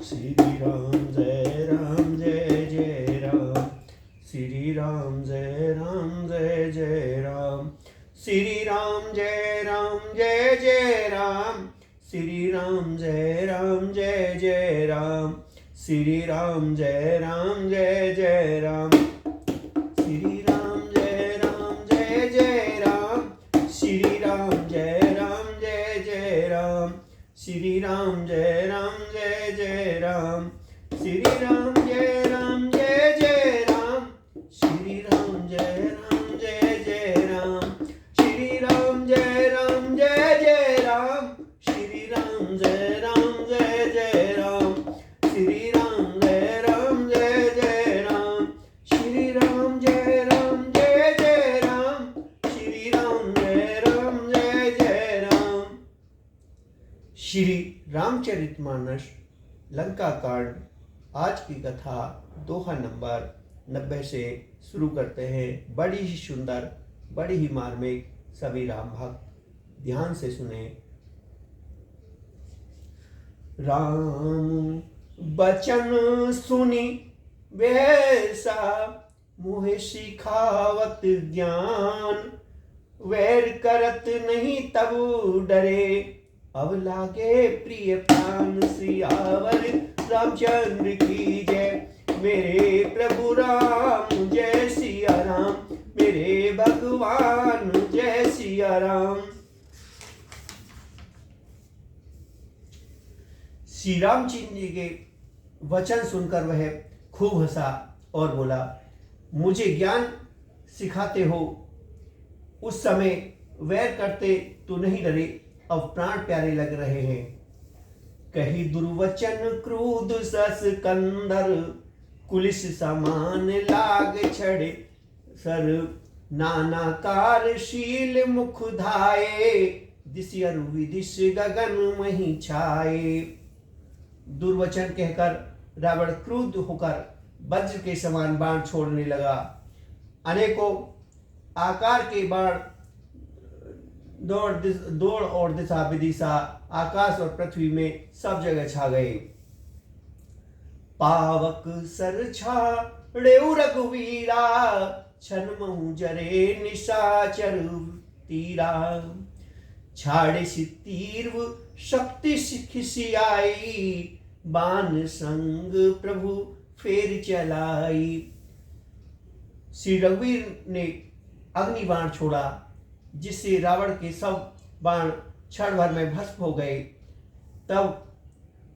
श्री राम जय राम जय जय राम। श्री राम जय राम जय जय राम। श्री राम जय राम जय जय राम। श्री राम जय राम जय जय राम। श्री राम जय राम जय जय राम। श्री राम जय राम जय जय राम। श्री राम जय राम जय जय राम। श्री राम जय राम जय जय राम। श्री राम जय राम जय जय राम। श्री राम जय राम जय जय राम। श्री राम जय राम जय जय राम। श्री राम जय राम जय जय राम। श्री राम जय राम जय जय राम। श्री राम जय राम जय जय राम। श्री राम जय राम जय जय राम। श्री रामचरितमानस लंका कांड। आज की कथा दोहा नंबर 90 से शुरू करते हैं। बड़ी ही सुंदर, बड़ी ही मार्मिक, सभी राम भक्त ध्यान से सुने। राम बचन सुनी वैसा मुहे सिखावत ज्ञान। वैर करत नहीं तब डरे अब लागे प्रिय प्राण। सियावर रामचंद्र की जय। मेरे प्रभु राम जय सिया राम। मेरे भगवान जय सिया राम। श्री रामचंद्र जी के वचन सुनकर वह खूब हंसा और बोला, मुझे ज्ञान सिखाते हो, उस समय वैर करते तो नहीं डरे, अब प्राण प्यारे लग रहे हैं। कही दुर्वचन क्रोध सस कंदर। कुलिस समान लाग छड़े सर। नाना कारशील मुख धाये। दिस अरु विदिश गगन मही छाए। दुर्वचन कहकर रावण क्रुद्ध होकर वज्र के समान बाण छोड़ने लगा। अनेकों आकार के बाण दौड़ और दिशा विदिशा आकाश और पृथ्वी में सब जगह छा गए। पावक सर छाड़े रघुवीरा। छन महु जरे निशाचर तीरा। छाड़े सी तीर्व शक्ति खिसियाई। बाण संग प्रभु फेर चलाई। श्री रघुवीर ने अग्नि बाण छोड़ा, जिससे रावण के सब बाण क्षण भर में भस्म हो गए। तब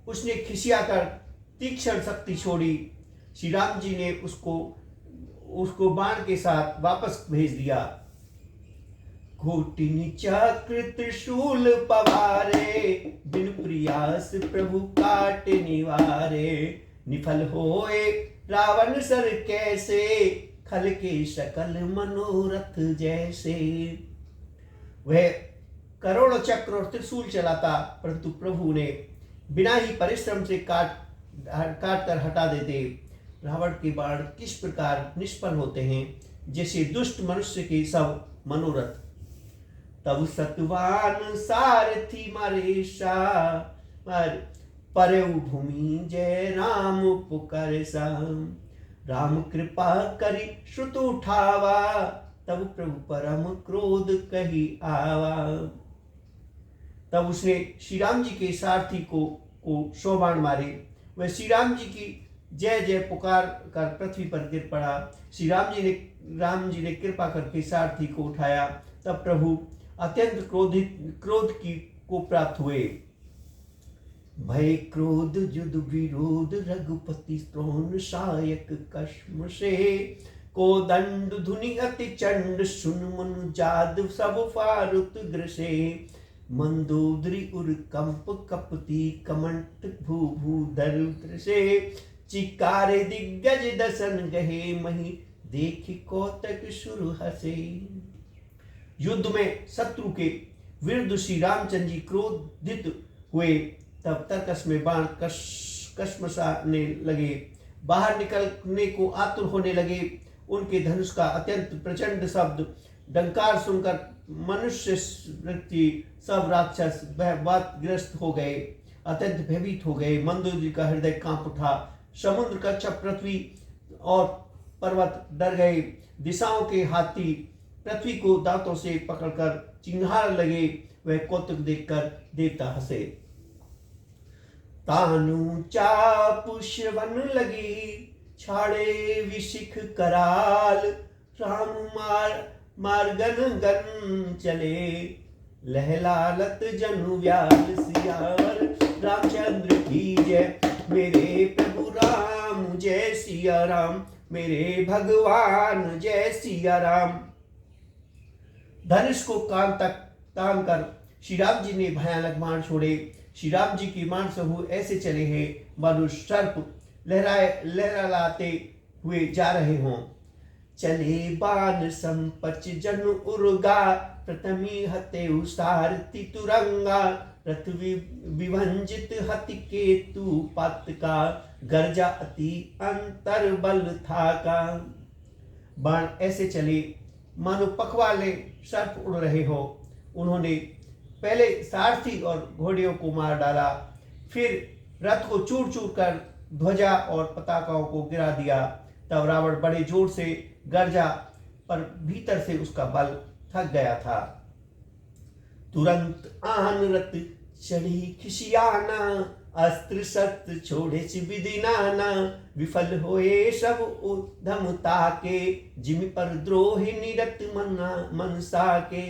उसने खिसियाकर तीक्ष्ण शक्ति छोड़ी। श्री राम जी ने उसको बाण के साथ वापस भेज दिया। घोटिन चक्र त्रिशूल पवारे। बिन प्रयास प्रभु काट निवारे। निफल होए रावण सर कैसे। खल के सकल मनोरथ जैसे। वह करोड़ों चक्र और त्रिशूल चलाता, परंतु प्रभु ने बिना ही परिश्रम से काट कर हटा देते। रावण के बाण किस प्रकार निष्फल होते हैं, जैसे दुष्ट मनुष्य के सब मनोरथ। तब सतवान सारथी मरेशा। परउ भूमि जय राम पुकार सा। राम कृपा करी श्रुत उठावा। तब प्रभु परम क्रोध कही आवा। तब उसने श्री राम जी के सारथी को 100 बाण मारे। वह श्री राम जी की जय जय पुकार कर पृथ्वी पर गिर पड़ा। श्री राम जी ने कृपा करके सारथी को उठाया। तब प्रभु अत्यंत क्रोध को प्राप्त हुए। भय क्रोध युद्ध विरोध रघुपति स्त्रोण सायक कश्म से। को दंड धुनि अति चंड सुन मनु जाद सब फारुत ग्रसे। मंदोदरी उर कंप कपति कमंट भू भूधर से। चिकारे दिग्गज दसन गहे मही। देखी कौतक सुर हसे। युद्ध में शत्रु के विरुद्ध श्री रामचंद्र जी क्रोधित हुए। तब तर्कस में बाण कश्मसाने लगे, बाहर निकलने को आतुर होने लगे। उनके धनुष का अत्यंत प्रचंड शब्द डंकार सुनकर मनुष्य व्यक्ति सब राक्षस बातग्रस्त हो गए। अत्यंत भयभीत हो गए। मंदोदरी का हृदय कांप उठा। समुद्र का छप, पृथ्वी और पर्वत डर गए। दिशाओं के हाथी पृथ्वी को दांतों से पकड़कर चिंगार लगे। वह कौतुक देखकर देवता हंसे। तानु चापुष वन लगी, छाड़े विशिख कराल। राम मार्गन गन चले, लहलालत जनु व्याल। सियावर रामचंद्र की जय, मेरे प्रभु राम जय सिया राम, मेरे भगवान जय सिया राम। धनुष को कान तक तान कर श्री राम जी ने भयानक बाण छोड़े। श्री राम जी के बाण समूह ऐसे चले हैं मानो सर्प लहराते हुए जा रहे हों। चले बाण संपच जनु उर्गा, प्रथमी हते उसारति तुरंगा। रथ विभंजित हति केतु पत का, गर्जा अति अंतर बल था का। बाण ऐसे चले मानो पखवाले सर्प उड़ रहे हो। उन्होंने पहले सारथी और घोड़ियों को मार डाला, फिर रथ को चूर चूर कर ध्वजा और पताकाओं को गिरा दिया। तब रावण बड़े जोर से गर्जा, पर भीतर से उसका बल थक गया था। तुरंत आन रत चढ़ी खिसियाना, अस्त्र शस्त्र छोड़े विधि नाना। विफल होए सब उद्यम ताके, जिमि पर द्रोहि निरत मनसा के।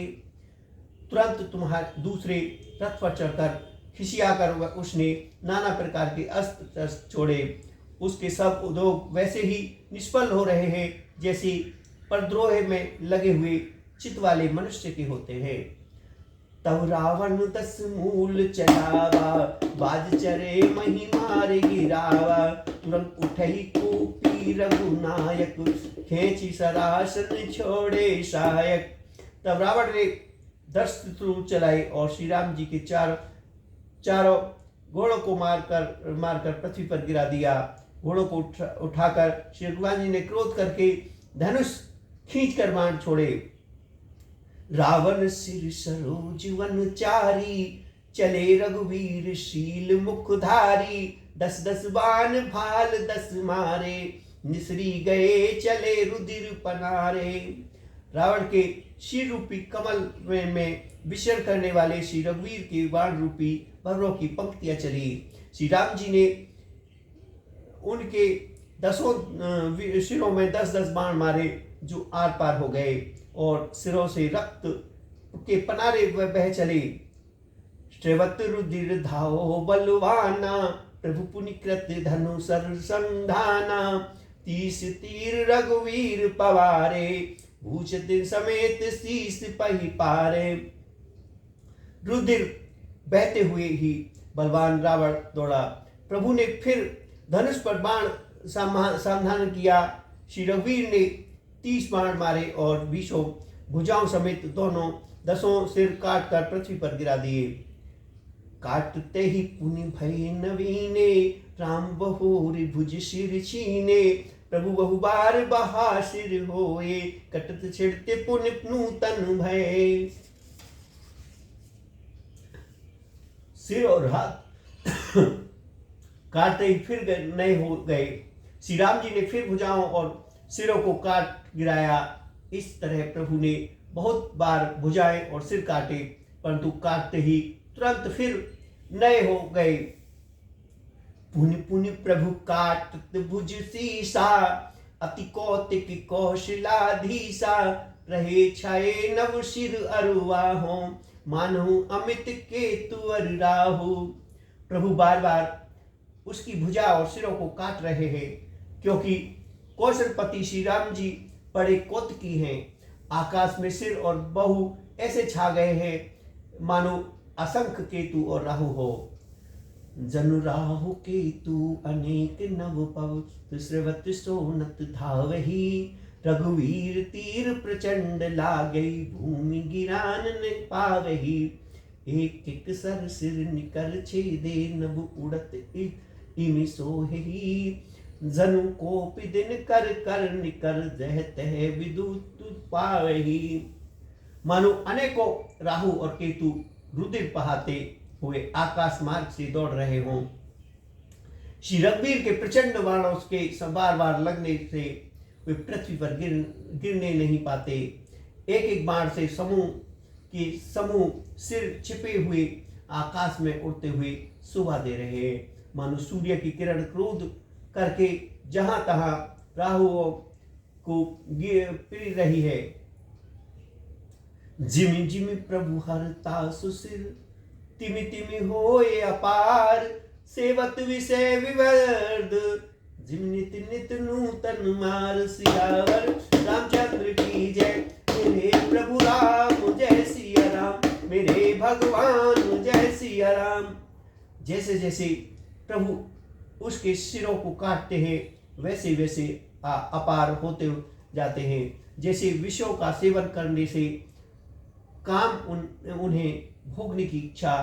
तुरंत तुम्हारे दूसरे रथ पर चढ़कर खिसियाकर उसने नाना प्रकार के अस्त्र छोड़े। उसके सब उद्योग वैसे ही निष्फल हो रहे हैं जैसे परद्रोह में लगे हुए चित वाले मनुष्य के होते हैं। तब रावण 10 मूल चलावा, बाज चरे मही मारे गिरावा। तुरंत उठई कूपी रघुनायक, खेची सरासन छोड़े सहायक। तब रावण ने 10 त्रिशूल चलाए और श्री राम जी के चारों घोड़ों को मारकर पृथ्वी पर गिरा दिया। घोड़ों को उठाकर श्री भगवान जी ने क्रोध करके धनुष खींचकर बाण छोड़े। रावण सिर सरोज वन चारी, चले रघुवीर शील मुखधारी। 10 बाण भाल 10 मारे, निसरी गए चले रुधिर पनारे। रावण के शीर रूपी कमल में विचरण करने वाले श्री रघुवीर के बाण रूपी भवरों की पंक्तियां चली। श्री राम जी ने उनके 10 सिरों में 10 बाण मारे जो आर पार हो गए और सिरों से रक्त के पनारे बह चले। श्रेवत रुधिर धाओ बलवाना, प्रभु पुनिकृत धनु सर संधाना। 30 तीर रघुवीर पवारे, भूष दिन समेत शीस पही पारे। रुधिर बहते हुए ही बलवान रावण दौड़ा। प्रभु ने फिर धनुष पर बाण सावधान किया। श्री रघुवीर ने 30 बाण मारे और 20 भुजाओं समेत दोनों 10 सिर काट कर पृथ्वी पर गिरा दिए। काटते ही पुनि भय नवीने, राम बहुरी भुज सिर छीने। प्रभु बहु बार बहा सिर होए, कटत छिड़ते पुनि नूतन भय। सिर और हाथ काटते ही फिर नए हो गए। श्री राम जी ने फिर भुजाओं और सिरों को काट गिराया। इस तरह प्रभु ने बहुत बार भुजाएं और सिर काटे, परंतु काटते ही तुरंत फिर नए हो गए। पुनि पुनि प्रभु काटत भुज सीसा, अति कौतिक कौशलाधीसा। रहे छाए नव सिर अरुआ हो, मानहु अमित केतु अर राहु। प्रभु बार बार उसकी भुजा और सिरों को काट रहे हैं, क्योंकि कौशलपति श्री राम जी बड़े कौतुकी हैं। आकाश में सिर और बहु ऐसे छा गए हैं मानो असंख्य केतु और राहु हो। जनु राहु केतु अनेक नव पव, श्रवत सोनत धावही। रघुवीर तीर प्रचंड लागई, भूमि गिरान न पावही। एक एक सर सिर निकर छेदे, नभ उड़त इमि सोहि। जनु कोपि दिन कर कर निकर, जह तह विदुत पावही। मानो अनेकों राहु और केतु रुधिर बहाते हुए आकाश मार्ग से दौड़ रहे हों। श्री रघुवीर के प्रचंड बाणों के बार बार लगने से वे पृथ्वी पर गिरने नहीं पाते। एक एक बाण से समूह सिर छिपे हुए आकाश में उड़ते हुए शोभा दे रहे हैं। मानो सूर्य की किरण क्रोध करके जहां तहां राहुओं को पीड़ रही है। जिमि जिमि प्रभु हरता सुसिर, तिमि तिमि होए अपार, सेवत विषय विवर्ध, जिम नित नित नूतन मार, सियावर रामचंद्र की जय। मेरे प्रभु राम जय सिया राम, मेरे भगवान जय सिया राम। जैसे जैसे प्रभु उसके सिरों को काटते हैं वैसे वैसे अपार होते जाते हैं। जैसे विषयों का सेवन करने से काम उन्हें भोगने की इच्छा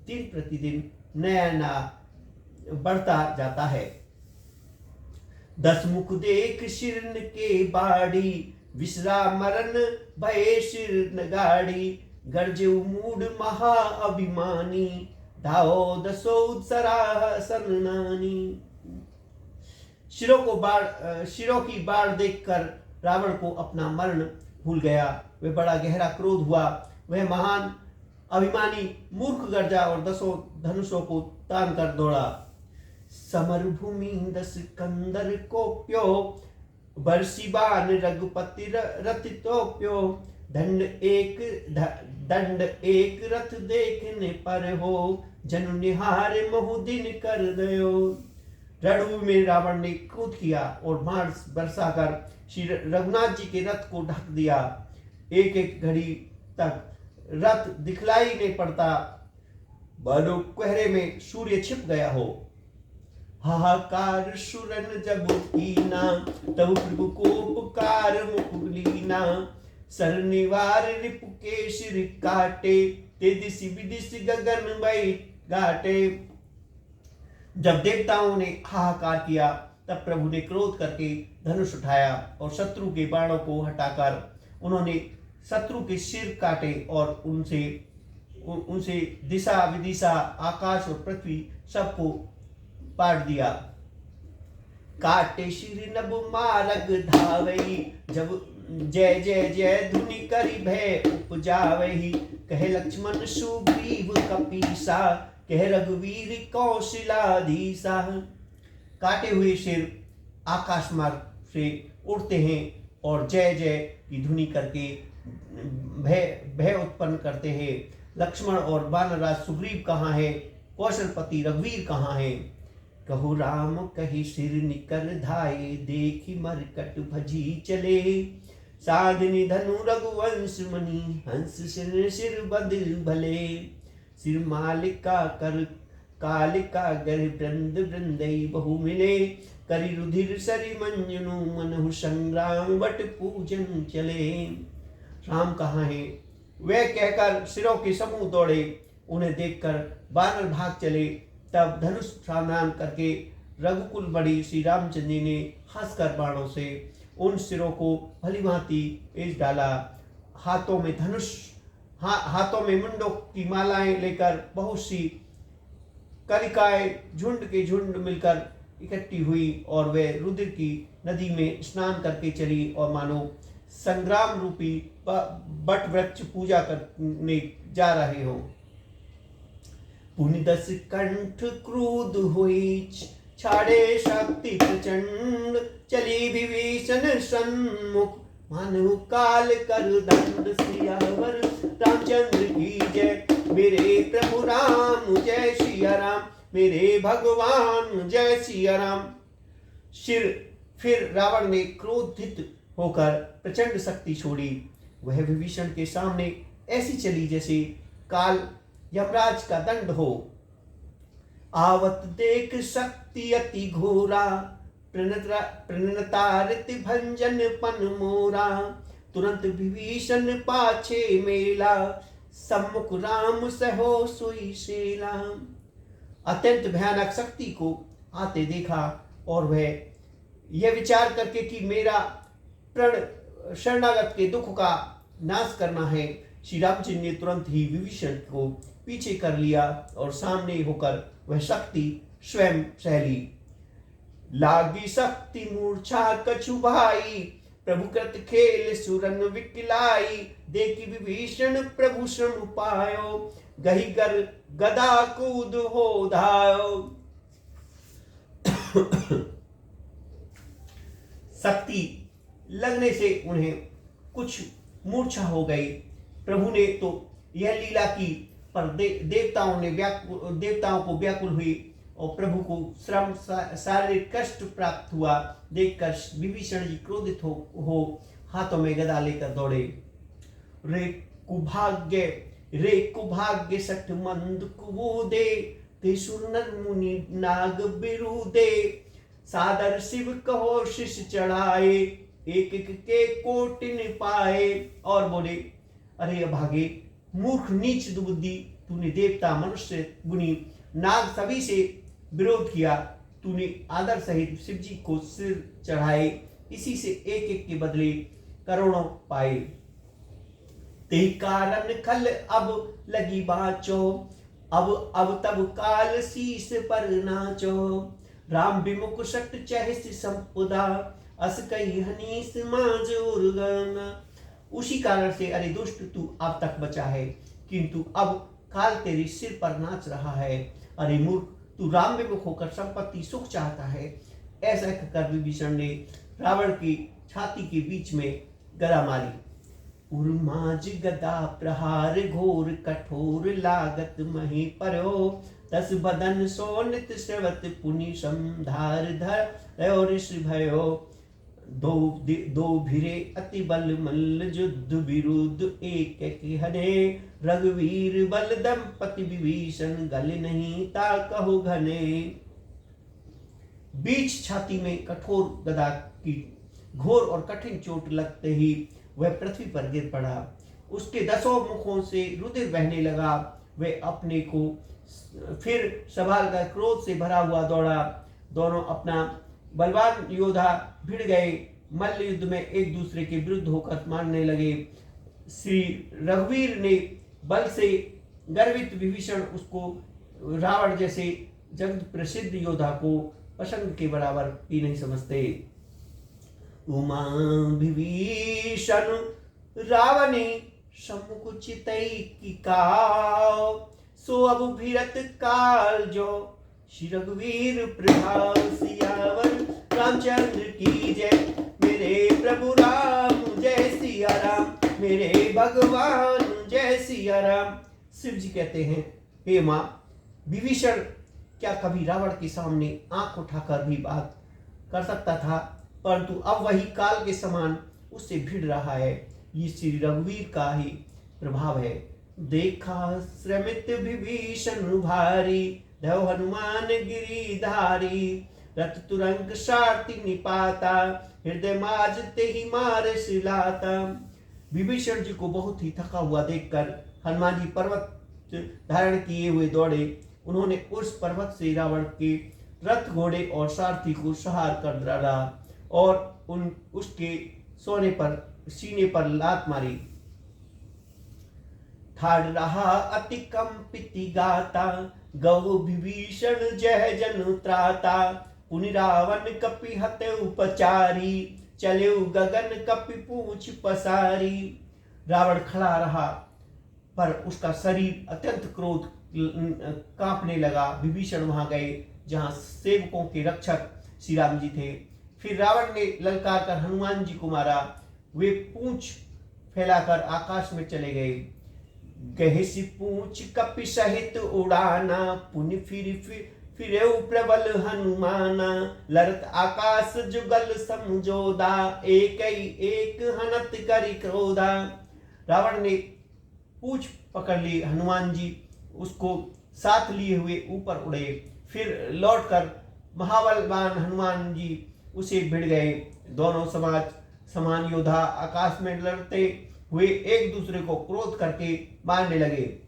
दिन प्रतिदिन नया नया बढ़ता जाता है। 10 मुख देख शिरन के बाड़ी, विसरा मरण भय शिर नगाड़ी, गर्जे मूड महा अभिमानी, धाओ दसो उत्सरा सन्नानी। शिरों की बाढ़ देखकर रावण को अपना मरण भूल गया। वह बड़ा गहरा क्रोध हुआ। वह महान अभिमानी मूर्ख गर्जा और 10 धनुषों को तान कर दौड़ा। समर भूमि 10 कंदर कोप्यो, बरसी बाण रघुपति रथ तोप्यो, दंड एक रथ देखने पर हो, जनु निहार बहुदिन कर दयो। रणभूमि में रावण ने क्रोध किया और बाण बरसाकर श्री रघुनाथ जी के रथ को ढक दिया। एक एक घड़ी तक रथ दिखलाई नहीं पड़ता, मानो कोहरे में सूर्य छिप गया हो। हाहाकार सुरन जब कीना, तब प्रभु को पुकार मुख लीना, सर निवार रिपु के सिर काटे, ते दिशि विदिशि गगन मई घाटे। जब देवताओं ने हाहाकार किया तब प्रभु ने क्रोध करके धनुष उठाया और शत्रु के बाणों को हटाकर उन्होंने शत्रु के सिर काटे और उनसे दिशा विदिशा आकाश और पृथ्वी सबको पाट दिया। काटे सिर नभ मारग धावई, जब जय जय जय धुनि करि भय उपजावहि, कहे लक्ष्मण सुग्रीव कपीसा, कह रघुवीर कौशलाधीसा। काटे हुए सिर आकाश मार्ग से उड़ते हैं और जय जय की ध्वनि करके भय उत्पन्न करते हैं। लक्ष्मण और वानरराज सुग्रीव कहाँ है? कौशलपति रघुवीर कहाँ है? कहु राम कही सिर निकर धाये, देखी मरकट भजी चले, साधनि धनु रघुवंश मणि, हंस सिर बद भले, सिर मालिका कर कालिका गर वृंद वृंदई बहु मिले, करि रुधिर सरि मंजनु, मनहु संग्राम वट पूजन चले। राम कहाँ है? वे कहकर सिरों के समूह दौड़े। उन्हें देखकर वानर भाग चले। तब धनुष सावधान करके रघुकुल बड़ी श्री रामचंद्र जी ने हंसकर बाणों से उन सिरों को भली भांति पेच डाला। हाथों में मुंडों की मालाएं लेकर बहुत सी कलिकाएं झुंड के झुंड मिलकर इकट्ठी हुई और वे रुधिर की नदी में स्नान करके चली और मानो संग्राम रूपी बट वृक्ष पूजा करने जा रहे हो। पुनि 10 कंठ क्रोध हुई, छाड़े शक्ति प्रचंड, चली विभीषण सन्मुख, मानो काल कर दंड, सियावर रामचंद्र की जय। मेरे प्रभु राम जय सिया राम, मेरे भगवान जय सिया राम। फिर रावण ने क्रोधित होकर प्रचंड शक्ति छोड़ी। वह विभीषण के सामने ऐसी चली जैसे काल यमराज का दंड हो। आवत देख शक्ति अति घोरा, प्रणतारित भंजन पन मोरा, तुरंत विभीषण पाछे मेला, सम्मुख राम सहो सोई शेला। अत्यंत भयानक शक्ति को आते देखा और वह यह विचार करके कि मेरा प्रण शरणागत के दुख का नाश करना है, श्री रामचंद्र ने तुरंत ही विभीषण को पीछे कर लिया और सामने होकर वह शक्ति स्वयं सहली। लागी शक्ति मूर्छा कछु भाई, प्रभु कृत खेल सुरन विकलाई। देखी विभीषण प्रभु श्रम पायो, गही गर गदा कूद हो धायो। शक्ति लगने से उन्हें कुछ मूर्छा हो गई। प्रभु ने तो यह लीला की, पर देवताओं को व्याकुल हुई और प्रभु को श्रम शारीरिक कष्ट प्राप्त हुआ देखकर विभीषण जी क्रोधित हो हाथों में गदा लेकर दौड़े। रे कुभाग्य सठ मंद कुबूदे, ते सुर नर मुनि नाग बिरुदे। सादर शिव कहो शिष चढ़ाए, एक एक के कोटिन पाए। और बोले, अरे अभागे मूर्ख नीच दुबुद्धि, तूने देवता मनुष्य गुणी नाग सभी से विरोध किया। तूने आदर सहित शिव जी को सिर चढ़ाए, इसी से एक एक के बदले करोड़ों पाए। ते कारण खल अब लगी बाचो, अब तब काल शीस पर नाचो। राम विमुख सट चहस संपदा, अस कही हनीस माज उर्गाना। उसी कारण से अरे दुष्ट तू अब तक बचा है, किंतु अब काल तेरे सिर पर नाच रहा है। अरे मूर्ख, तू राम विमुख होकर संपत्ति सुख चाहता है। ऐसा कहकर विभीषण ने रावण की छाती के बीच में गदा मारी। उर्माज गदा प्रहार घोर, कठोर लागत मही पर्यो। दस बदन सोनित श्रवत पुनि समधार धर और ऋषि भयो। दो भिरे अति बल मल्ल युद्ध विरुद्ध, एक एक हने। रघुवीर बल दंपति विभीषण, गल नहीं ता कहो घने। बीच छाती में कठोर गदा की घोर और कठिन चोट लगते ही वह पृथ्वी पर गिर पड़ा। उसके 10 मुखों से रुधिर बहने लगा। वह अपने को फिर संभाल कर क्रोध से भरा हुआ दौड़ा। दोनों अपना बलवान योद्धा भिड़ गए। मल्ल युद्ध में एक दूसरे के विरुद्ध होकर मारने लगे। श्री रघुवीर ने बल से गर्वित विभीषण उसको रावण जैसे जगत प्रसिद्ध योद्धा को पसंद के बराबर ही नहीं समझते। उमा विभीषण रावणी सम्मुख चितई की काव, सो अब भिरत काल जो। श्री रघुवीर प्रभाव सियावर रामचंद्र की जय। मेरे प्रभु राम जय सिया राम, मेरे भगवान जय सिया राम। शिव जी कहते हैं, हे माँ, विभीषण क्या कभी रावण के सामने आंख उठाकर भी बात कर सकता था, परंतु अब वही काल के समान उससे भिड़ रहा है। ये श्री रघुवीर का ही प्रभाव है। देखा श्रमित विभीषण भारी, धव हनुमान गिरिधारी। रथ तुरंग सारथी निपाता, हृदय माज ते ही मार सिलाता। विभीषण जी को बहुत ही थका हुआ देखकर हनुमान जी पर्वत धारण किए हुए दौड़े। उन्होंने उस पर्वत से रावण के रथ घोड़े और सारथी को सहार कर डाला और उसके सीने पर लात मारी। ठाड़ रहा अति कंपिति गाता, गौ विभीषण जय जन त्राता। पुनि रावण कपि हते उपचारी, चले गगन कपि पूछ पसारी। रावण खड़ा रहा, पर उसका शरीर अत्यंत क्रोध कांपने लगा। विभीषण वहां गए जहां सेवकों के रक्षक श्री राम जी थे। फिर रावण ने ललकार कर हनुमान जी को मारा। वे पूंछ फैलाकर आकाश में चले गए। गहसी पूंछ कपि सहित उड़ाना, पुनि फिरे प्रबल हनुमाना। लरत आकाश जुगल समझोदा, एक हनत करि क्रोधा। रावण ने पूंछ पकड़ ली। हनुमान जी उसको साथ लिए हुए ऊपर उड़े। फिर लौटकर महाबलवान हनुमान जी उसे भिड़ गए। दोनों समान योद्धा आकाश में लड़ते हुए एक दूसरे को क्रोध करके मारने लगे।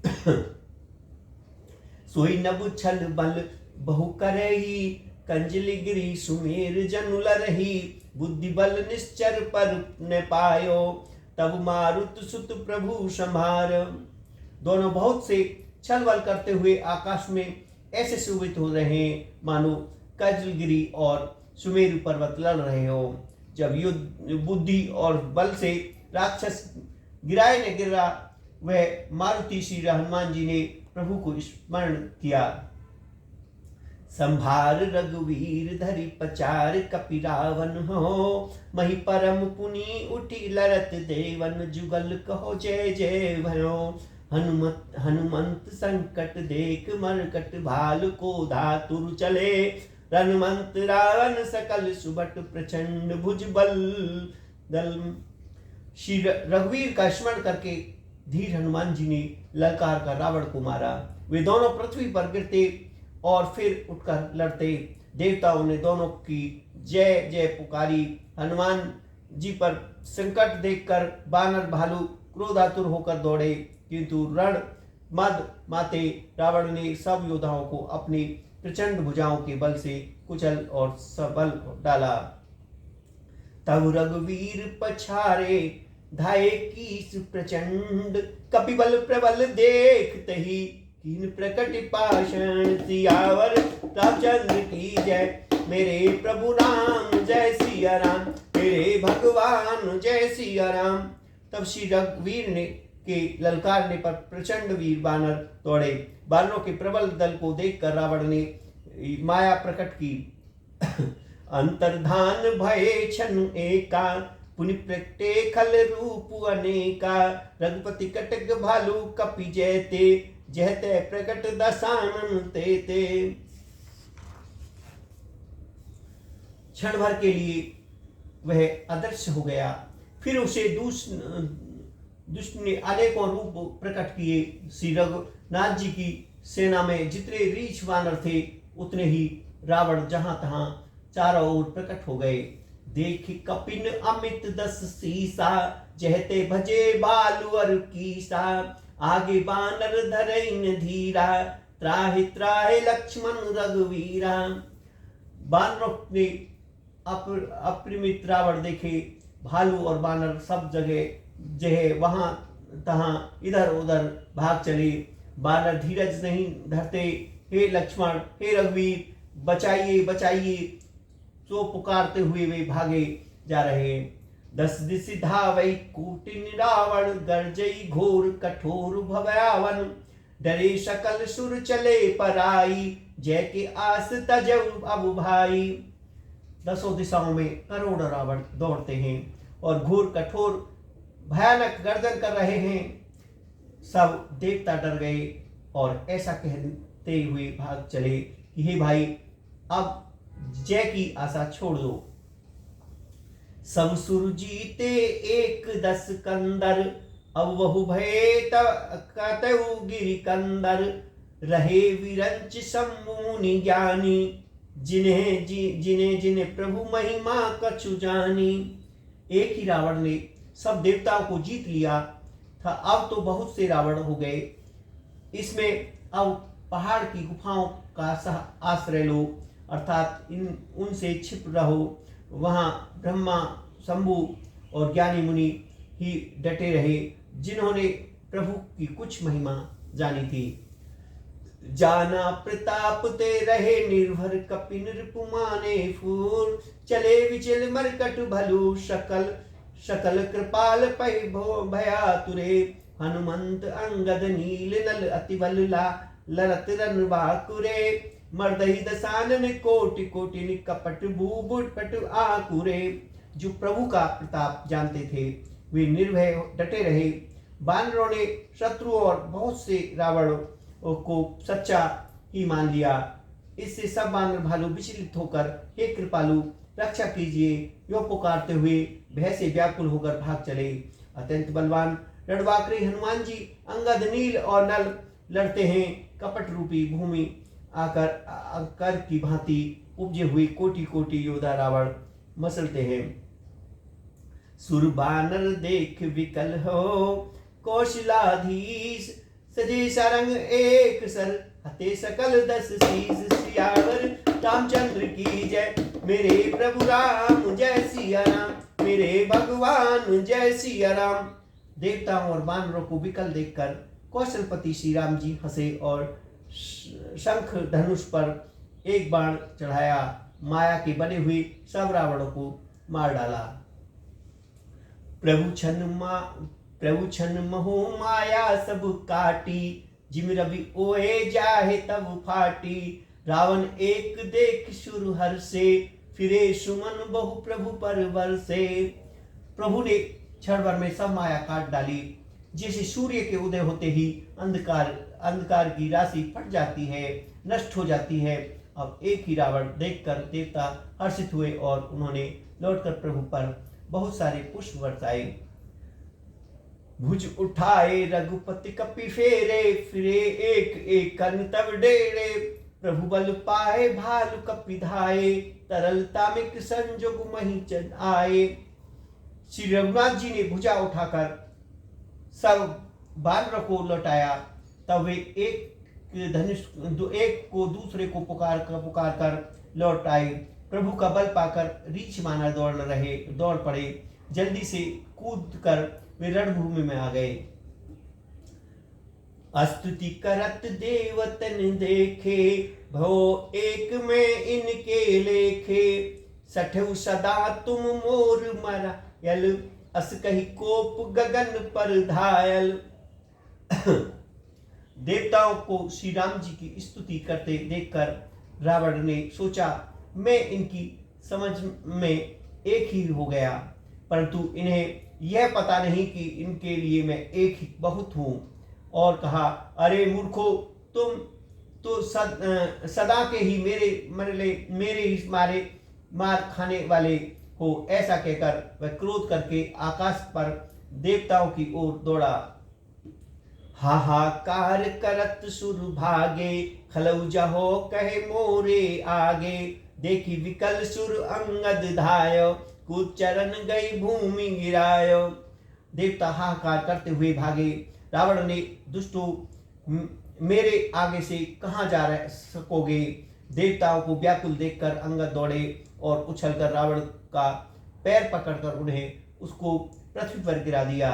सोई नभ छल बल बहु करही, कंजलि गिरी सुमेर जनु लरही। बुद्धि बल निश्चर पर न पायो, तब मारुत सुत प्रभु संभार। दोनों बहुत से छल बल करते हुए आकाश में ऐसे शोभित हो रहे हैं मानो कजलगिरी और सुमेरु पर्वत लड़ रहे हो। जब युद्ध बुद्धि और बल से राक्षस गिराए न गिरा, वह मारुति श्री हनुमान जी ने प्रभु को स्मरण किया। संभार रघुवीर धरि पचार कपि रावण हो, मही परम पुनि उठी लरत देवन जुगल कहो जय जय भयो। हनुमंत संकट देख मरकट भाल को धातुर चले, रनुमंत रावण सकल सुबट प्रचंड भुज बल दल। श्री रघुवीर का स्मरण करके धीर हनुमान जी ने ललकार कर रावण को मारा। वे दोनों पृथ्वी पर गिरते और फिर उठकर लड़ते। देवताओं ने दोनों की जय जय पुकारी। हनुमान जी पर संकट देखकर बानर भालू क्रोधातुर होकर दौड़े, किंतु रण मद माते रावण ने सब योद्धाओं को अपनी प्रचंड भुजाओं के बल से कुचल और सबल डाला। तब रघुवीर पछारे धाये कीस प्रचंड, कपिबल प्रबल देखते ही कीन प्रकट पाषाण। सियावर रामचंद्र की जय, मेरे प्रभु राम जय सिया राम, मेरे भगवान जय सिया राम। तब श्री रघुवीर ने के ललकारने पर प्रचंड वीर बानर दौड़े। बानरों के प्रबल दल को देखकर रावण ने माया प्रकट की। अंतर्धान भये छन एका, पुनि प्रकटे खल रूप अनेका। रघुपति कटक भालू कपि जयते, जहते प्रकट दशानन तेते। क्षण भर के लिए वह अदृश्य हो गया। फिर उसे दुष्ट ने अनेकों रूप प्रकट किए। श्री रघुनाथ जी की सेना में जितने रीछ वानर थे, उतने ही रावण जहां तहां चारों ओर प्रकट हो गए। देख कपिन अमित दस सीसा, जहते भजे बालुअर कीसा। आगे बानर धरइन धीरा, त्राहि त्राहि लक्ष्मण रघुवीरा। बानरों ने अपरिमित रावण देखे। भालू और बानर सब जगह जहे वहां तहां इधर उधर भाग चले। बानर धीरज नहीं धरते। हे लक्ष्मण, हे रघुवीर, बचाइए बचाइए, तो पुकारते हुए वे भागे जा रहे। दस दिशि धावै कूटिन रावण, गर्जई घोर कठोर भयावन। डरे सकल सुर चले पराई, जय के आस तजऊ अब भाई। दसों दिशाओं में करोड़ों रावण दौड़ते हैं और घोर कठोर भयानक गर्जन कर रहे हैं। सब देवता डर गए और ऐसा कहते हुए भाग चले कि हे भाई, अब जय की आशा छोड़ दो। सब सुर जीते एक दस कंदर, अब बहु भये कतहु गिरि कंदर। रहे विरंच सम्मुनि ज्ञानी, जिन्हें जिन्हें प्रभु महिमा कछु जानी। एक ही रावण ने सब देवताओं को जीत लिया था। अब तो बहुत से रावण हो गए। इसमें अब पहाड़ की गुफाओं का आश्रय लो, अर्थात उनसे छिप रहो। वहाँ ब्रह्मा, शंभु और ज्ञानी मुनि ही डटे रहे, जिन्होंने प्रभु की कुछ महिमा जानी थी। जाना प्रताप ते रहे निर्भर, कपिन रिपुमाने फूल। चले विचल मरकट भलु, सकल कृपाल पै भया तुरे। हनुमंत अंगद नील नल अति बल लरत रन बाकुरे। मर्दही दसानन कोटि कोटि कपट भूबुट पट आकुरे। जो प्रभु का प्रताप जानते थे, वे निर्भय डटे रहे। बानरों ने शत्रु और बहुत से रावण को सच्चा ही मान लिया। इससे सब बानर भालू विचलित होकर, हे कृपालु रक्षा कीजिए, यो पुकारते हुए भय से व्याकुल होकर भाग चले। अत्यंत बलवान रणवाकरी हनुमान जी अंगद, नील और नल लड़ते हैं। कपट रूपी भूमि आकर की भांति उपजे हुए कोटि कोटि योद्धा रावण मसलते हैं। सुर बानर देख विकल हो, कौशलाधीश सजे सरंग एक सर। हते सकल दस शीस, सियावर रामचंद्र की जय। मेरे प्रभु राम जय सिया राम, मेरे भगवान जय सिया राम। देवताओं और बानरों को विकल देखकर कौशलपति श्री राम जी हंसे और शंख धनुष पर एक बाण चढ़ाया, माया के बने हुए सब रावणों को मार डाला। प्रभु छन महो माया सब काटी, जिम रवि ओए जाहे तब फाटी। रावण एक देख शुरु हर से, फिरे सुमन बहु प्रभु पर बरसे। प्रभु ने क्षण भर में सब माया काट डाली, जैसे सूर्य के उदय होते ही अंधकार की राशि फट जाती है, नष्ट हो जाती है। अब एक ही रावण देखकर देवता हर्षित हुए और उन्होंने लौटकर प्रभु पर बहुत सारे पुष्प बरसाए। भुज उठाए रघुपति कपि फेरे, फिरे एक एक कन तब डेरे। प्रभु बल पाए भालु कपि धाये, तरलता में संजोग मही चन आए। श्री रघुनाथ जी ने भुजा उठाकर सब बानरों को लौटाया। तब वे एक को दूसरे को पुकार कर लौट आए। प्रभु का बल पाकर रीछ माना दौड़ पड़े। जल्दी से कूद कर वे रणभूमि में आ गए। स्तुति करत देवतन देखे, भो एक में इनके लेखे। सठौ सदा तुम मोर मरायल, अस कही कोप गगन पर धायल। देवताओं को श्री राम जी की स्तुति करते देखकर रावण ने सोचा, मैं इनकी समझ में एक ही हो गया, परंतु इन्हें यह पता नहीं कि इनके लिए मैं एक ही बहुत हूँ। और कहा, अरे मूर्खो, तुम तो सदा के ही मेरे ही मार खाने वाले हो। ऐसा कहकर वह क्रोध करके आकाश पर देवताओं की ओर दौड़ा। हाहाकार करत सुर भागे, खलौ जहो कहे मोरे आगे। देखी विकल सुर अंगद धायो, कूद चरण गई भूमि गिरायो। देवता हाहाकार करते हुए भागे। रावण ने, दुष्टों, मेरे आगे से कहाँ जा सकोगे। देवताओं को व्याकुल देखकर अंगद दौड़े और उछलकर रावण का पैर पकड़कर उसको पृथ्वी पर गिरा दिया।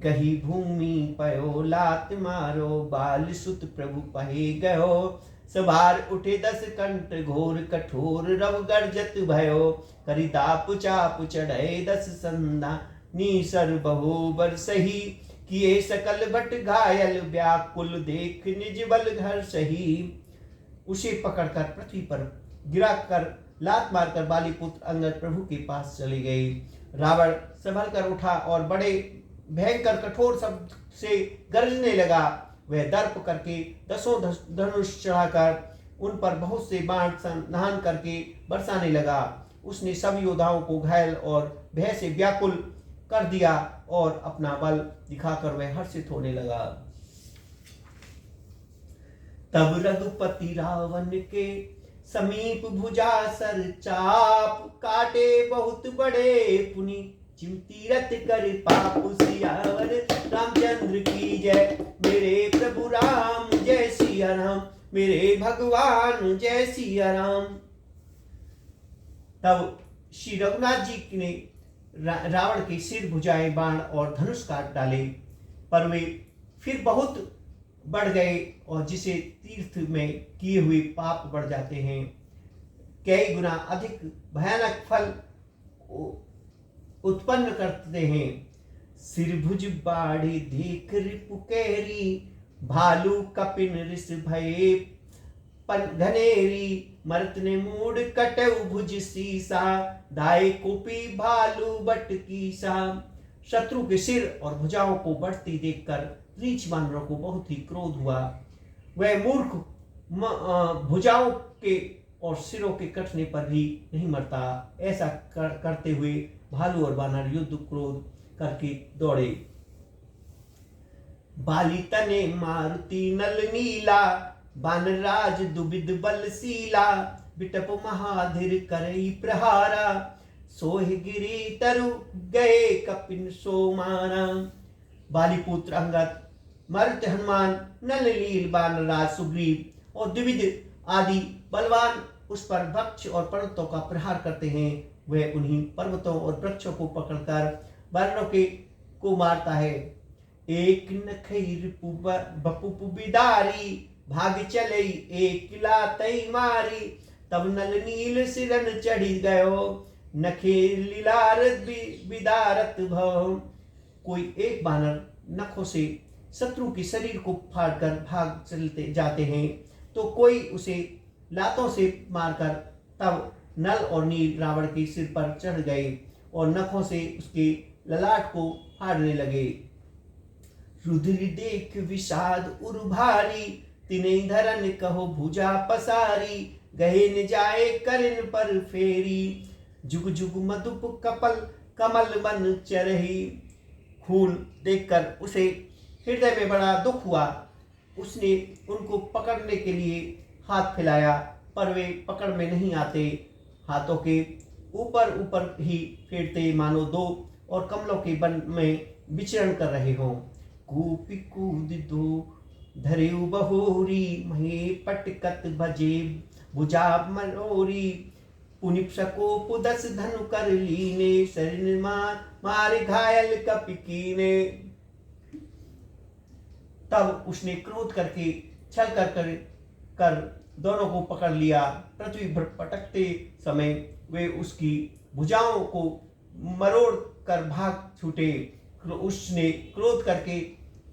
गही भूमि पयो लात मारो, बाल सुत प्रभु पहे गयो। सवार उठे 10 कंठ घोर कठोर, रव गर्जत भयो। करी दाप चाप चढ़े 10 संधा, नीसर बहो बर सही। किए सकल भट घायल, व्याकुल देख निज बल घर सही। उसे पकड़कर पृथ्वी पर गिराकर लात मारकर बाली पुत्र अंगद प्रभु के पास चले गए। रावण संभल कर उठा और बड़े भयंकर कठोर शब्द से गरजने लगा। वह दर्प करके 10 धनुष चढ़ाकर उन पर बहुत से बाण संधान करके बरसाने लगा। उसने सब योद्धाओं को घायल और भय से व्याकुल कर दिया और अपना बल दिखाकर वह हर्षित होने लगा। तब रघुपति रावण के समीप भुजा सर चाप, काटे बहुत बड़े पुनि चिमतीरथ कर पाप। सियावर रामचंद्र की जय, मेरे प्रभु राम जय सिया राम, मेरे भगवान जय सिया राम। तब श्री रघुनाथ जी ने रावण के सिर, भुजाएं, बाण और धनुष काट डाले, पर वे फिर बहुत बढ़ गए और जिसे तीर्थ में किए हुए पाप बढ़ जाते हैं, कई गुना अधिक भयानक फल उत्पन्न करते हैं। सिर भुज बाढ़ी देख रिपु कैरी, भालू कपिन ऋष भये घनेरी। मर्त ने मूड कटउ भुज सीसा, दाए कुपी भालू बट कीसा। शत्रु के सिर और भुजाओं को बढ़ती देखकर रीछ बानरों को बहुत ही क्रोध हुआ। वह मूर्ख भुजाओं के और सिरों के कटने पर भी नहीं मरता। ऐसा करते हुए भालू और बानर युद्ध क्रोध करके दौड़े। बाली तने मारुति नल नीला, बानराज दुबिद बलशीला। बिटप महाधीर करई प्रहारा, सोहि गिरी तरु गए कपिन सोमाना। बालीपुत्र अंगद, मरुत हनुमान, नल नील बानराज सुग्रीव और द्विविद आदि बलवान उस पर वृक्ष और पर्वतों का प्रहार करते हैं। वह उन्हीं पर्वतों और वृक्षों को पकड़कर वानरों को मारता है। एक नखैर बपु बिदारी, भाग चलई एक लातई मारी। तब नल नील सिरन चढ़ी गयो, नखेर लीलार बिदारत भव। कोई एक बानर नखों से शत्रु के शरीर को फाड़कर भाग चलते जाते हैं, तो कोई उसे लातों से मारकर तब नल और नील रावण के सिर पर चढ़ गए और नखों से उसके ललाट को फाड़ने लगे। रुद्र देख विषाद उर भारी, तिने धरन कहो भुजा पसारी। गहे न जाए करिन पर फेरी, जुग जुग मधुप कपल कमल बन चरही। खून देखकर उसे हृदय में बड़ा दुख हुआ। उसने उनको पकड़ने के लिए हाथ फैलाया, पर वे पकड़ में नहीं आते। हाथों के ऊपर ऊपर ही फेरते मानो दो और कमलों के वन में विचरण कर रहे हों। कूपी कूद दो धरेउ बहोरी, महे पटकत भजे भुजा मरोरी। पुनिप सकोप दस धनु कर लीने, शरीर मार घायल कपि कीने। तब उसने क्रोध करके छल कर दोनों को पकड़ लिया। पृथ्वी पर पटकते समय वे उसकी भुजाओं को मरोड़ कर भाग छूटे। उसने क्रोध करके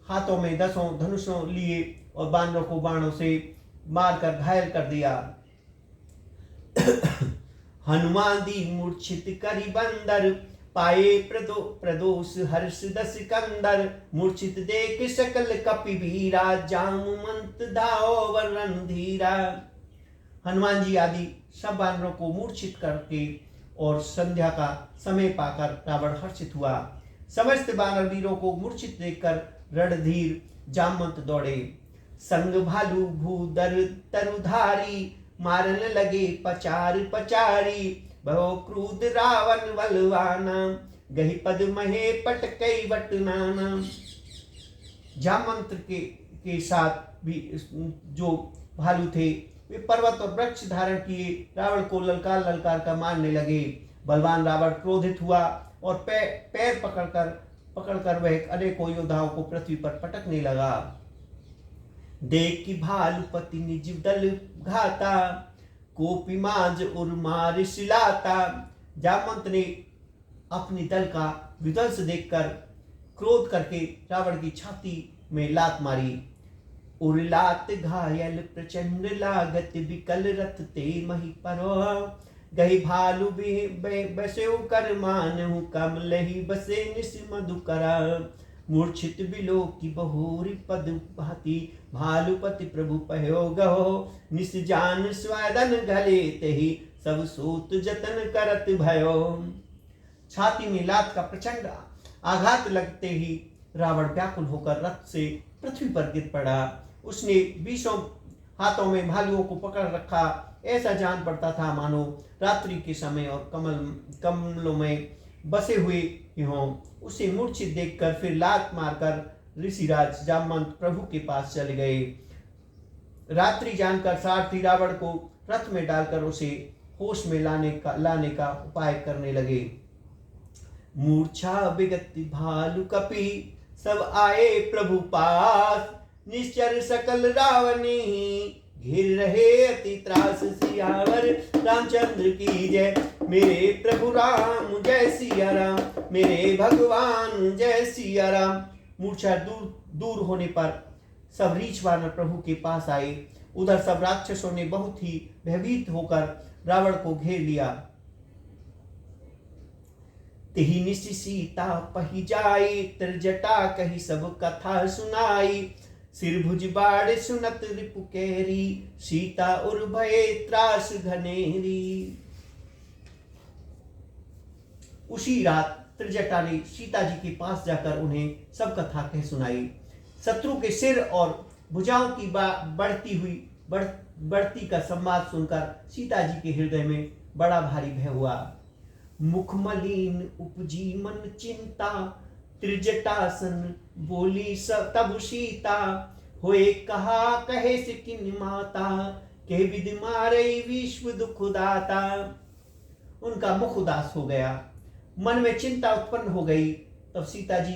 हाथों में 10 धनुषों लिए और बानरों को बाणों से मारकर घायल कर दिया। हनुमान दी मूर्छित करी बंदर, पाए प्रदोष हर्ष दस कंदर। मूर्छित देख सकल कपि वीरा, जामवंत दाओ वर्णन धीरा। हनुमान जी आदि सब बानरों को मूर्छित करके और संध्या का समय पाकर रावण हर्षित हुआ। समस्त बानर वीरों को मूर्छित देखकर रणधीर जामवंत दौड़े। संग भालू भूदर तरुधारी, मारन लगे पचार पचारी। बहु क्रूद रावण बलवाना, गही पद महे पटकई वटनाना। जामवंत के साथ भी जो भालू थे वे पर्वत और वृक्ष धारण किए रावण को ललकार ललकार कर मारने लगे। बलवान रावण क्रोधित हुआ और पैर पकड़कर वह अनेकों योद्धाओं को पृथ्वी पर पटकने लगा। देख की भालुपति निज दल घाता, कोपी माज उर मार सिलाता। जामवंत ने अपनी दल का विध्वंस देखकर क्रोध करके रावण की छाती में लात मारी। उर लात घायल प्रचंड लागत, विकल रथ ते मही परो। गही भालु बसेउ कर मानहु, कमलहि बसे निस मधुकरा। मूर्छित बिलो की बहोरी पद भाती, भालुपति प्रभु पहो गहो। निस जान स्वदन गले तेहि, सब सूत जतन करत भयो। छाती में लात का प्रचंड आघात लगते ही रावण व्याकुल होकर रथ से पृथ्वी पर गिर पड़ा। उसने 20 हाथों में भालुओं को पकड़ रखा। ऐसा जान पड़ता था मानो रात्रि के समय और कमलों में बसे हुए हों। उसे मूर्छित देखकर फिर लात मारकर ऋषिराज जामवंत प्रभु के पास चले गए। रात्रि जानकर सारथी रावण को रथ में डालकर उसे होश में लाने का उपाय करने लगे। मूर्छा विगत भालु कपि, सब आए प्रभु पास। निश्चर सकल रावणी, घिर रहे अति त्रास। सियावर रामचंद्र की जय, मेरे प्रभु राम जय सिया राम। मेरे भगवान जय सिया राम। मूर्छा दूर होने पर सब रीछ वानर प्रभु के पास आए। उधर सब राक्षसों ने बहुत ही भयभीत होकर रावण को घेर लिया। तिहि निशि सीता पही जाई, त्रिजटा कही सब कथा सुनाई। सिर भुज बाढ़ सुनत रिपु केरी, सीता उर भये त्रास घनेरी। उसी रात त्रिजटा ने सीता जी के पास जाकर उन्हें सब कथा कह सुनाई। शत्रु के सिर और भुजाओं की बढ़ती का संवाद सुनकर सीता जी के हृदय में बड़ा भारी भय हुआ। मुख मलिन उपजी मन चिंता, त्रिजटासन बोली तब सीता। होए कहा कहे से किन माता, के विद मारे विश्व दुख दाता। उनका मुख उदास हो गया, मन में चिंता उत्पन्न हो गई। तब सीता जी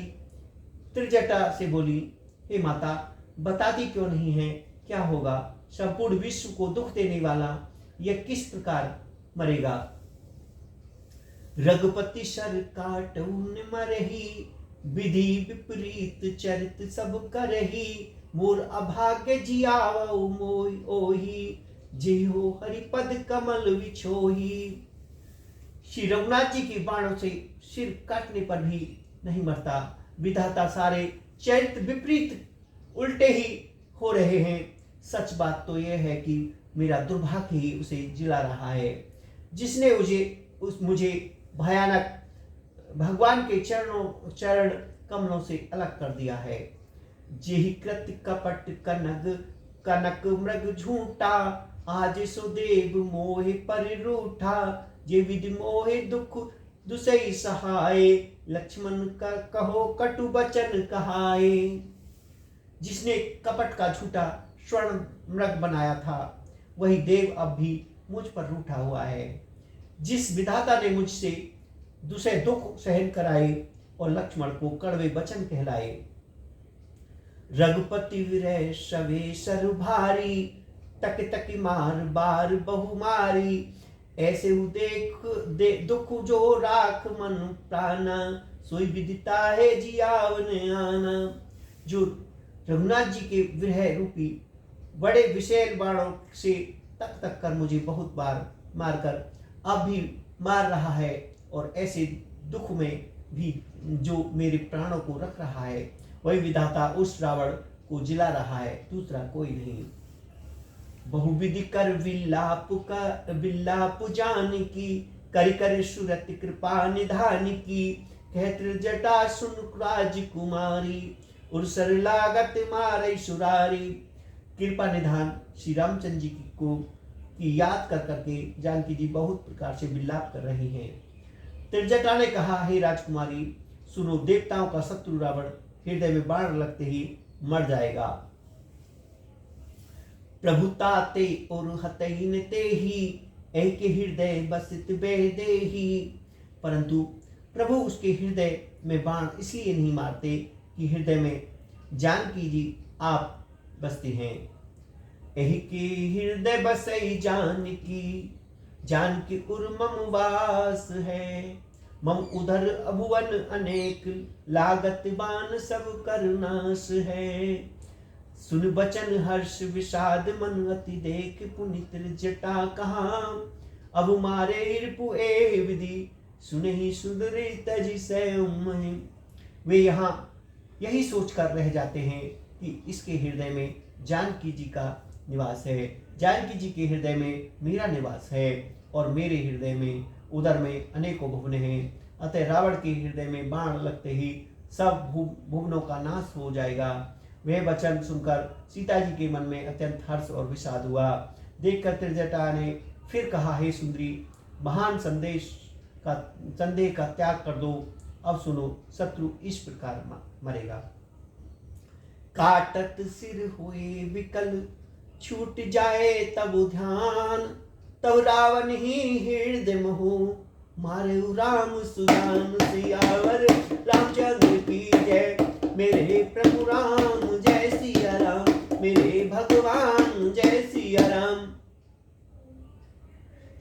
त्रिजटा से बोली, हे माता, बताती क्यों नहीं है, क्या होगा? संपूर्ण विश्व को दुख देने वाला यह किस प्रकार मरेगा? रघुपति सर काटून मरही, विधि विपरीत चरित सब करही, मोर अभाग्य जियावऊ मोय ओही, जेहो हरिपद कमल विछोही। श्री रघुनाथ जी के बाणों से सिर काटने पर भी नहीं मरता। विधाता सारे चरित्र विपरीत उल्टे ही हो रहे हैं। सच बात तो यह है कि मेरा दुर्भाग्य ही उसे जिला रहा है, जिसने मुझे भयानक भगवान के चरण कमलों से अलग कर दिया है। जेहि कृत कपट कनक मृग झूठा, आज सुदेव मोहे पर रूठा, जे विधि मोहे दुख दुसई सहाय, लक्ष्मण का कहो कटु बचन कहाए। जिसने कपट का झूठा स्वर्ण मृग बनाया था, वही देव अब भी मुझ पर रूठा हुआ है। जिस विधाता ने मुझसे दूसरे दुख सहन कराए और लक्ष्मण को कड़वे वचन कहलाए। रघुपति विरह सवे सरु भारी, तक तक मार बार बहु मारी, ऐसे दुख जो राख मन प्राणा, सोई विदिता है जियावन आना। जो रघुनाथ जी के विरह रूपी बड़े विशेल बाणों से तक तक कर मुझे बहुत बार मारकर अब भी मार रहा है, और ऐसे दुख में भी जो मेरे प्राणों को रख रहा है, वही विधाता उस रावण को जिला रहा है, दूसरा कोई नहीं। बहुविधि कर विलाप जान की, करि कर सुरत कृपा निधान की, कहत्र जटा सुन राजकुमारी, उर्सर लागत मारे सुरारी। कृपा निधान श्री रामचंद्र जी की याद कर करके जानकी जी बहुत प्रकार से विलाप कर रही हैं। त्रिजटा ने कहा, हे राजकुमारी सुनो, देवताओं का शत्रु रावण हृदय में बाण लगते ही मर जाएगा। प्रभुताते और हतहीन ते ही, एक हृदय बसित बेदे ही। परंतु प्रभु उसके हृदय में बाण इसलिए नहीं मारते कि हृदय में जानकी जी आप बसते हैं। एहि के हृदय बसई जानकी, जानकी उर मम वास है। मम उधर अभुवन अनेक, लागत बान सब करनाश है। सुन बचन हर्ष विषाद मन अति देख, पुनित जटा कहा अब मारे रिपु ए विधि, सुने ही सुधरे तज सै। वे यहाँ यही सोच कर रह जाते हैं कि इसके हृदय में जानकी जी का निवास है, जानकी जी के हृदय में मेरा निवास है, और मेरे हृदय में उदर में अनेकों भुवन हैं। अतः रावण के हृदय में बाण लगते ही सब भुवनों का नाश हो जाएगा। वह वचन सुनकर सीता जी के मन में अत्यंत हर्ष और विषाद हुआ। देखकर त्रिजटा ने फिर कहा, हे सुंदरी, महान संदेह का त्याग कर दो। अब सुनो, शत्रु इस प्रकार मरेगा। काटत सिर हुए विकल, छूट जाए तब ध्यान, तब रावण ही हृदय मोह, मारे राम सुजान। सियावर रामचंद्र की जय, मेरे प्रभु राम जय सिया राम, मेरे भगवान जय सिया राम।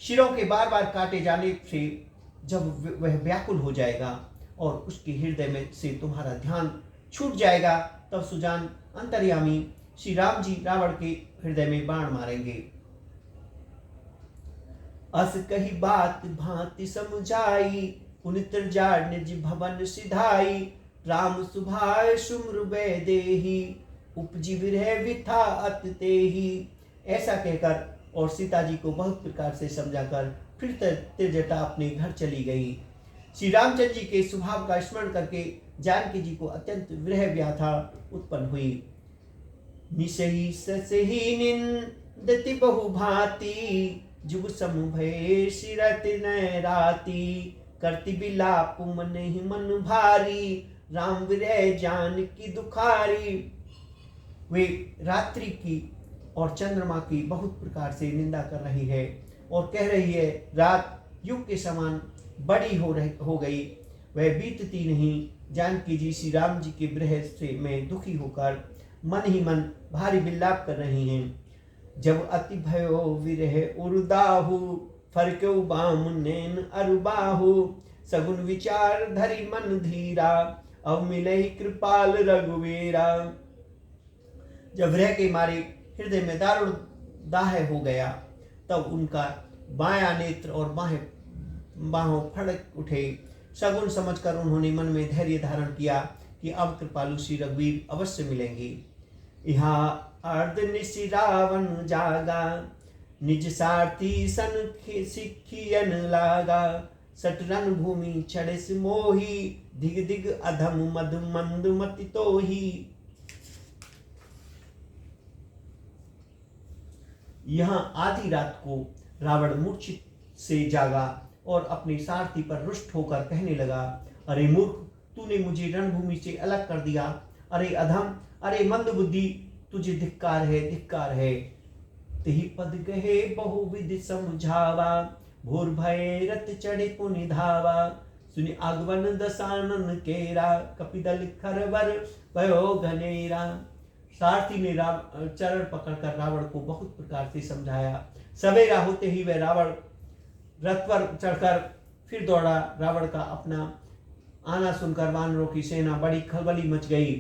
शिरों के बार बार काटे जाने से जब वह व्याकुल हो जाएगा और उसके हृदय में से तुम्हारा ध्यान छूट जाएगा, तब सुजान अंतर्यामी श्री राम जी रावण के हृदय में बाण मारेंगे। अस कही बात भांति समझाई, पुनित जाड़ निज भवन सिधाई, राम सुभाय सुम्र देही, उपजी विरह विथा अत तेही। ऐसा कहकर और सीता जी को बहुत प्रकार से समझाकर फिर त्रिजटा अपने घर चली गई। श्री रामचंद्र जी के स्वभाव का स्मरण करके जानकी जी को अत्यंत विरह व्याथा उत्पन्न हुई। निसही ससही निंदति बहु भांति, जुग समभय शिरति नय राति, करती बिलाप मन ही मन भारी, राम विरह जानकी दुखारी। वे रात्रि की और चंद्रमा की बहुत प्रकार से निंदा कर रही है और कह रही है, रात युग के समान बड़ी हो गई, वह बीतती नहीं। जानकी जी श्री राम जी के विरह से में दुखी होकर मन ही मन भारी विलाप कर रही हैं। जब अति भयो विरह उर्दाहु, फरक्यो बाम नैन अरुबाहु। सगुन विचार धरि मन धीरा, अब मिले कृपाल रघुवीरा। जब विरह के मारे हृदय में दारुण दाह हो गया, तब उनका बायां नेत्र और बाहों फड़क उठे। सगुन समझकर उन्होंने मन में धैर्य धारण किया कि अब कृपालु श्री रघुवीर अवश्य मिलेंगे। यहाँ अर्धनिशि रावण जागा, निज सारथी सन सिखियन लागा। सटरन भूमि छड़िस मोही, दिग दिग अधम मद मंद मति तोही। यहाँ आधी रात को रावण मूर्छित से जागा और अपने सारथी पर रुष्ट होकर कहने लगा, अरे मूर्ख, तूने मुझे रणभूमि से अलग कर दिया। अरे अधम, अरे मंद बुद्धि, तुझे धिक्कार है, धिक्कार है। तेहि पद गहे बहुविधि समझावा, भोर भय रथ चढ़े पुनि धावा। सुनि आगमन दशानन केरा, कपिदल खरवर भयो घनेरा। सारथी ने चरण पकड़कर रावण को बहुत प्रकार से समझाया। सवेरा होते ही वह रावण रथ पर चढ़कर फिर दौड़ा। रावण का अपना आना सुनकर वानरों की सेना बड़ी खलबली मच गई।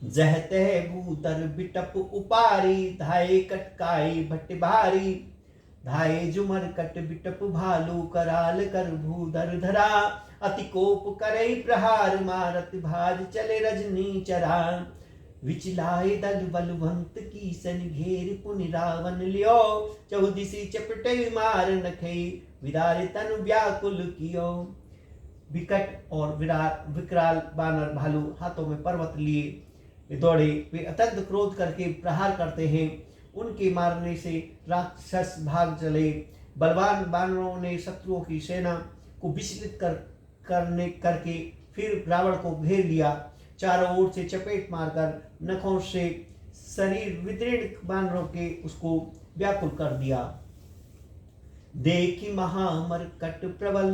जहते भूतर बिटप उपारी, धाये कटकाई भट्ट भारी। धाये जुमर कट बिटप भालू, कराल कर भूधर धरा। अति कोप करे प्रहार, मारत भाज चले रजनी चरा। विचलाए दल बलवंत की सन, घेर पुनि रावण लियो। चौदिसी चपटे मार नखे, विदारे तनु व्याकुल कियो। विकट और विकराल बानर भालू हाथों में पर्वत लिए वे दौड़े। वे अत्यंत क्रोध करके प्रहार करते हैं। उनके मारने से राक्षस भाग चले। बलवान बानरों ने शत्रुओं की सेना को विचलित करके फिर रावण को घेर लिया। चारों ओर से चपेट मारकर नखों से शरीर विदीर्ण बानरों के उसको व्याकुल कर दिया। देखी महामरकट प्रबल,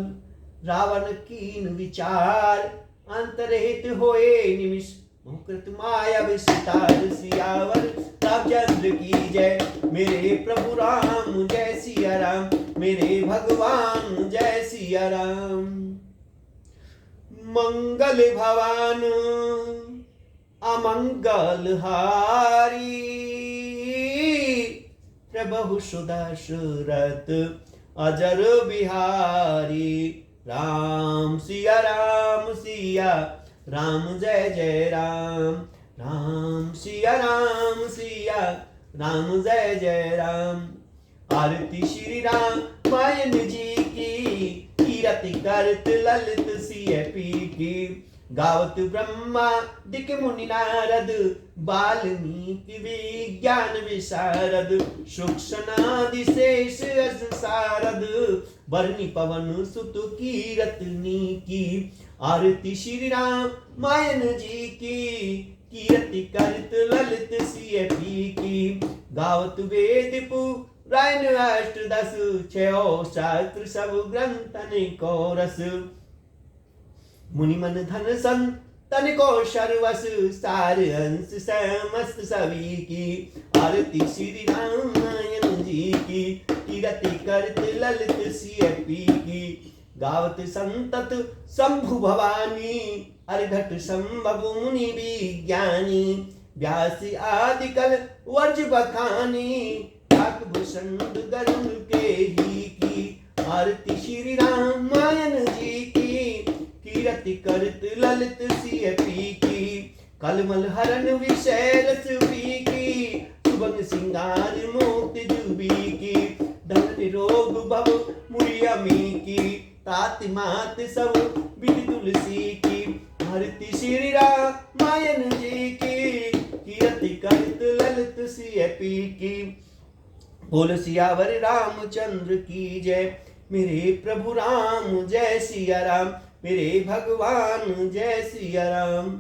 रावण कीन विचार। अंतरहित होए निमिष, मुकृत माया विस्तार। सियावर रामचंद्र की जय, मेरे प्रभु राम जय सिया राम। मेरे भगवान जय सिया राम। मंगल भवान अमंगल हारी, प्रभु सुदशरथ अजर बिहारी। राम सिया राम जय जय राम। राम सिया राम जय जय राम। आरती श्री राम मायन जी की, कीरति करत ललित सिय पी की। गावत ब्रह्मा दिक मुनि नारद, वाल्मीकि विज्ञान विशारद। सूक्ष्मनादि शेष सारद, बरनी पवन सुत कीरतनी की। आरती श्री राम मायन जी की, कीरति करत ललित सिय पी की। गावत वेद पुराण अष्टदश, छयो शास्त्र सब ग्रंथन को रस। मुनि मन धन सन तन को शर्वस, सार अंश समस्त सभी की। आरती श्री रामायण जी की, कीरति करत ललित सिय पी की। गावत संतत शंभु भवानी, अर्घट संभव मुनि विज्ञानी। व्यास आदि कल वर्ज बखानी, भूषण गरुण के ही की। आरती श्री रामायण जी की, कीरति करत ललित सिय पी की। कलमल हरण विशैलस पी की, सुबंग सिंगार मोति जुबी की। धन निरोग भव मुरियमी की, ताति मात सब विधि तुलसी की। आरती श्री रामायण जी की, कीरति करत ललित सिय पी की। बोल सियावर रामचंद्र की जय, मेरे प्रभु राम जय सिया राम। मेरे भगवान जय सिया राम।